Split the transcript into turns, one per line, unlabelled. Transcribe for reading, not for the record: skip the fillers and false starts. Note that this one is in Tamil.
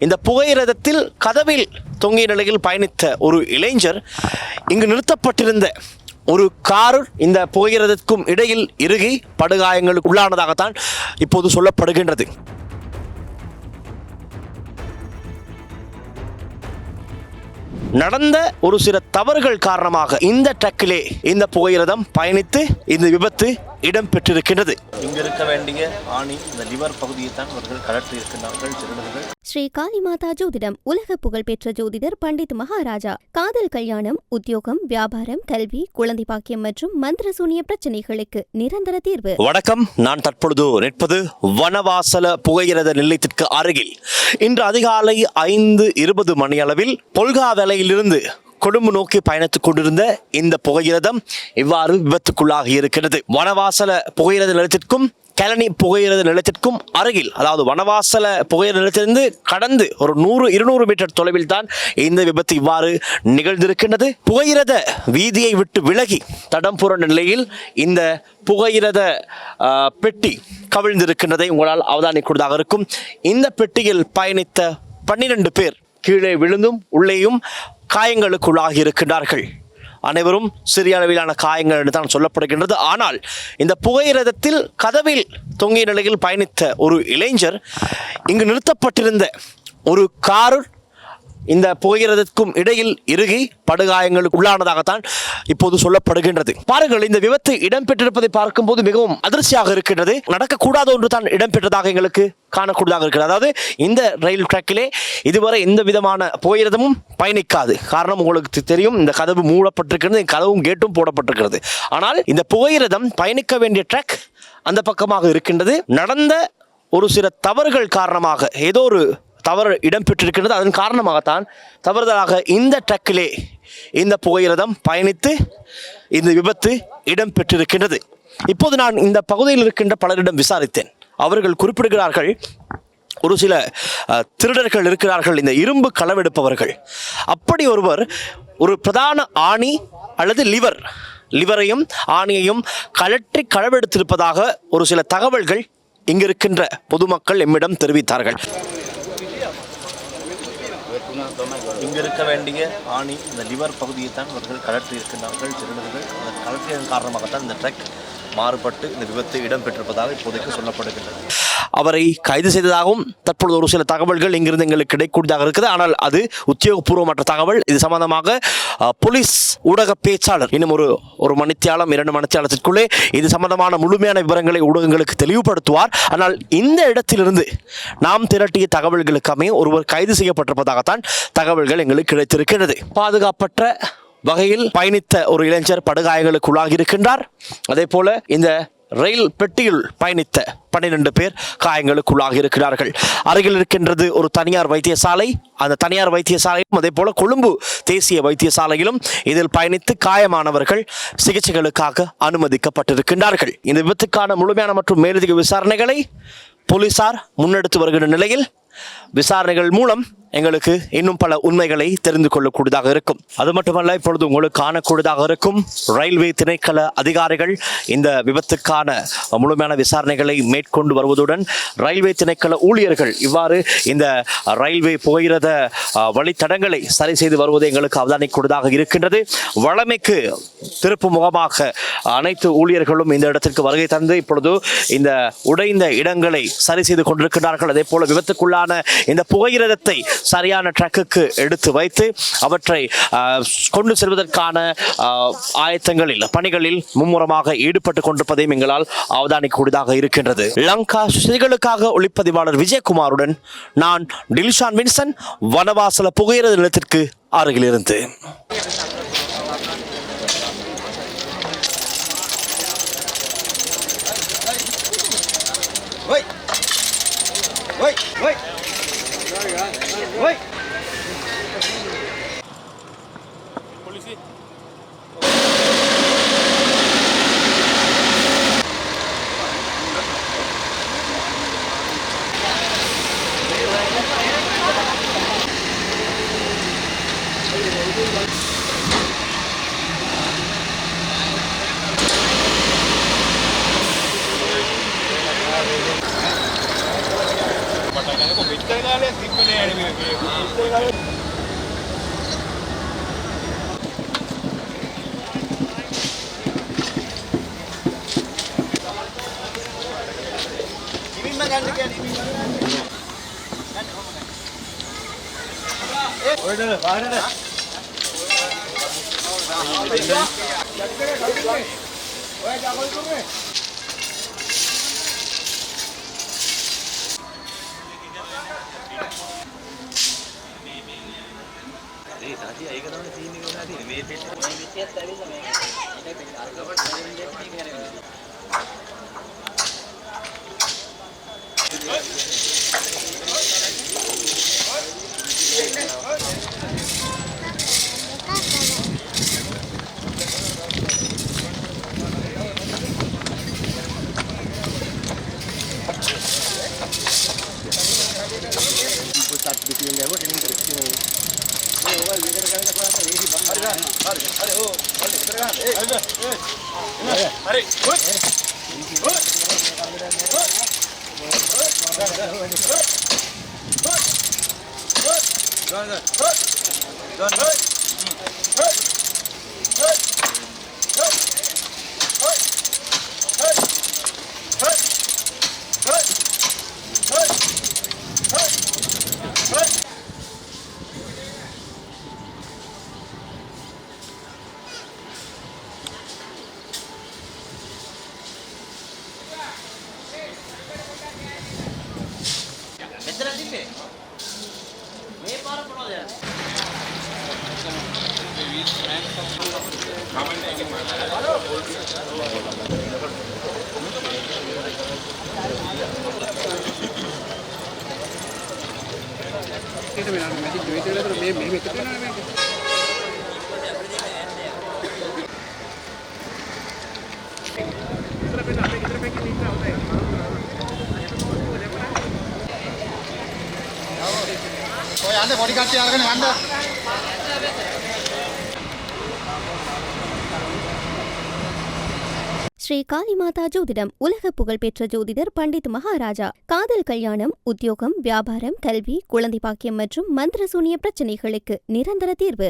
இந்த புகையிரதத்தில் கதவில் தொங்கிய நிலையில் பயணித்த ஒரு இளைஞர் இங்கு நிறுத்தப்பட்டிருந்த ஒரு கார் இந்த புகையிரதற்கும் இடையில் இறுகி படுகாயங்களுக்கு உள்ளானதாகத்தான் இப்போது சொல்லப்படுகின்றது. நடந்த ஒரு சில தவறுகள் காரணமாக இந்த ட்ரக்கிலே இந்த புகையிரதம் பயணித்து இந்த விபத்து இடம்பெற்றிருக்கின்றது. இங்கு இருக்க வேண்டிய ஆணி இந்த லிவர் பகுதியை தான் அவர்கள் கலற்றி இருக்கின்றார்கள். திருடர்கள்
ஸ்ரீ காளிமாதா ஜோதிடம் உலக புகழ்பெற்ற ஜோதிடர் பண்டித் மகாராஜா. காதல், கல்யாணம், உத்தியோகம், வியாபாரம், கல்வி, குழந்தை பாக்கியம் மற்றும் மந்திர சூனிய பிரச்சனைகளுக்கு நிரந்தர தீர்வு.
வணக்கம், நான் தற்பொழுது நிற்பது வனவாசல புகையிரத நிலையத்திற்கு அருகில். இன்று அதிகாலை 5:20 மணி அளவில் பொல்காவேலையிலிருந்து கொழும்பு நோக்கி பயணித்துக் கொண்டிருந்த இந்த புகையிரதம் இவ்வாறு விபத்துக்குள்ளாகி இருக்கிறது. வனவாசல புகையிரத நிலையத்திற்கும் கெலனி புகையிரத நிலையத்திற்கும் அருகில், அதாவது வனவாசல புகையிரத நிலையத்திலிருந்து கடந்து ஒரு 100-200 மீட்டர் தொலைவில் தான் இந்த விபத்து இவ்வாறு நிகழ்ந்திருக்கின்றது. புகையிரத வீதியை விட்டு விலகி தடம் புரண்ட நிலையில் இந்த புகையிரத பெட்டி கவிழ்ந்திருக்கின்றதை உங்களால் அவதானிக்கூடியதாக இருக்கும். இந்த பெட்டியில் பயணித்த 12 பேர் கீழே விழுந்தும் உள்ளேயும் காயங்களுக்குள்ளாகி இருக்கின்றார்கள். அனைவரும் சிறிய அளவிலான காயங்கள் என்று தான் சொல்லப்படுகின்றது. ஆனால் இந்த புகையிரதத்தில் கதவில் தொங்கிய நிலையில் பயணித்த ஒரு இளைஞர் இங்கு நிறுத்தப்பட்டிருந்த ஒரு கார் இந்த புகையிரதற்கும் இடையில் இறுகி படுகாயங்களுக்கு உள்ளானதாகத்தான் இப்போது சொல்லப்படுகின்றது. பாருங்கள், இந்த விபத்து இடம்பெற்றிருப்பதை பார்க்கும்போது மிகவும் அதிர்ச்சியாக இருக்கின்றது. நடக்கக்கூடாத ஒன்று தான் இடம்பெற்றதாக எங்களுக்கு காணக்கூடியதாக இருக்கிறது. அதாவது இந்த ரயில் ட்ராக்கிலே இதுவரை எந்த விதமான புகையிரதமும் பயணிக்காது. காரணம் உங்களுக்கு தெரியும், இந்த கதவு மூடப்பட்டிருக்கிறது, கதவும் கேட்டும் போடப்பட்டிருக்கிறது. ஆனால் இந்த புகையிரதம் பயணிக்க வேண்டிய ட்ராக் அந்த பக்கமாக இருக்கின்றது. நடந்த ஒரு சில தவறுகள் காரணமாக ஏதோ ஒரு தவறு இடம்பெற்றிருக்கிறது. அதன் காரணமாகத்தான் தவறுதலாக இந்த ட்ரக்கிலே இந்த புகையிரதம் பயணித்து இந்த விபத்து இடம்பெற்றிருக்கின்றது. இப்போது நான் இந்த பகுதியில் இருக்கின்ற பலரிடம் விசாரித்தேன். அவர்கள் குறிப்பிடுகிறார்கள், ஒரு சில திருடர்கள் இருக்கிறார்கள், இந்த இரும்பு களவெடுப்பவர்கள். அப்படி ஒருவர் ஒரு பிரதான ஆணி அல்லது லிவரையும் ஆணியையும் கலற்றி களவெடுத்திருப்பதாக ஒரு சில தகவல்கள் இங்கிருக்கின்ற பொதுமக்கள் எம்மிடம் தெரிவித்தார்கள். இங்கு இருக்க வேண்டிய ஆணி இந்த லிவர் பகுதியை தான் அவர்கள் கலற்றி இருக்கின்றார்கள். திருடர்கள் அந்த கலற்றியதன் காரணமாகத்தான் இந்த ட்ரக் மாறுபட்டு இந்த விபத்து இடம்பெற்றிருப்பதாக இப்போதைக்கு சொல்லப்படுகின்றது. அவரை கைது செய்ததாகவும் தற்பொழுது ஒரு சில தகவல்கள் இங்கிருந்து எங்களுக்கு கிடைக்கூடியதாக இருக்குது. ஆனால் அது உத்தியோகபூர்வமற்ற தகவல். இது சம்பந்தமாக போலீஸ் ஊடக பேச்சாளர் இன்னும் ஒரு மணித்தியாலம் 2 மணித்தியாலத்திற்குள்ளே இது சம்பந்தமான முழுமையான விவரங்களை ஊடகங்களுக்கு தெளிவுபடுத்துவார். ஆனால் இந்த இடத்திலிருந்து நாம் திரட்டிய தகவல்களுக்கு அமைய ஒருவர் கைது செய்யப்பட்டிருப்பதாகத்தான் தகவல்கள் எங்களுக்கு கிடைத்திருக்கிறது. பாதுகாப்பற்ற வகையில் பயணித்த ஒரு இளைஞர் படுகாயங்களுக்கு உள்ளாகி இருக்கின்றார். அதே போல இந்த ரயில் பெட்டியில் பயணித்த 12 பேர் காயங்களுக்குள்ளாகி இருக்கிறார்கள். அருகில் இருக்கின்றது ஒரு தனியார் வைத்தியசாலை. அந்த தனியார் வைத்தியசாலையும் அதே போல கொழும்பு தேசிய வைத்தியசாலையிலும் இதில் பயணித்து காயமானவர்கள் சிகிச்சைகளுக்காக அனுமதிக்கப்பட்டிருக்கின்றார்கள். இந்த விபத்துக்கான முழுமையான மற்றும் மேலதிக விசாரணைகளை போலீசார் முன்னெடுத்து வருகின்ற நிலையில் விசாரணைகள் மூலம் எங்களுக்கு இன்னும் பல உண்மைகளை தெரிந்து கொள்ளக்கூடியதாக இருக்கும். அது மட்டுமல்ல, இப்பொழுது உங்களுக்கு காணக்கூடியதாக இருக்கும் ரயில்வே திணைக்கள அதிகாரிகள் இந்த விபத்துக்கான முழுமையான விசாரணைகளை மேற்கொண்டு வருவதுடன் ரயில்வே திணைக்கள ஊழியர்கள் இவ்வாறு இந்த ரயில்வே புகையிரத வழித்தடங்களை சரி செய்து வருவது எங்களுக்கு அவதானிக்கூடியதாக இருக்கின்றது. வழமைக்கு திருப்பு முகமாக அனைத்து ஊழியர்களும் இந்த இடத்திற்கு வருகை தந்து இப்பொழுது இந்த உடைந்த இடங்களை சரி செய்து கொண்டிருக்கிறார்கள். அதே போல விபத்துக்குள்ளான இந்த புகையிரதத்தை சரியான ட்ரக்குக்கு எடுத்து வைத்து அவற்றை கொண்டு செல்வதற்கான ஆயத்தங்களில் பணிகளில் மும்முரமாக ஈடுபட்டு கொண்டிருப்பதையும் எங்களால் அவதானிக்கூடியதாக இருக்கின்றது. லங்கா செய்திகளுக்காக ஒளிப்பதிவாளர் விஜயகுமாருடன் நான் டில்ஷான் வின்சன், வனவாசல புகையிரத நிலையத்திற்கு அருகிலிருந்து.
Mitkään sippeleitä
ஸ்ரீ காளிமாதா ஜோதிடம் உலக புகழ்பெற்ற ஜோதிடர் பண்டித் மகாராஜா. காதல் கல்யாணம், உத்தியோகம், வியாபாரம், கல்வி, குழந்தை பாக்கியம் மற்றும் மந்திர சூனிய பிரச்சனைகளுக்கு நிரந்தர தீர்வு.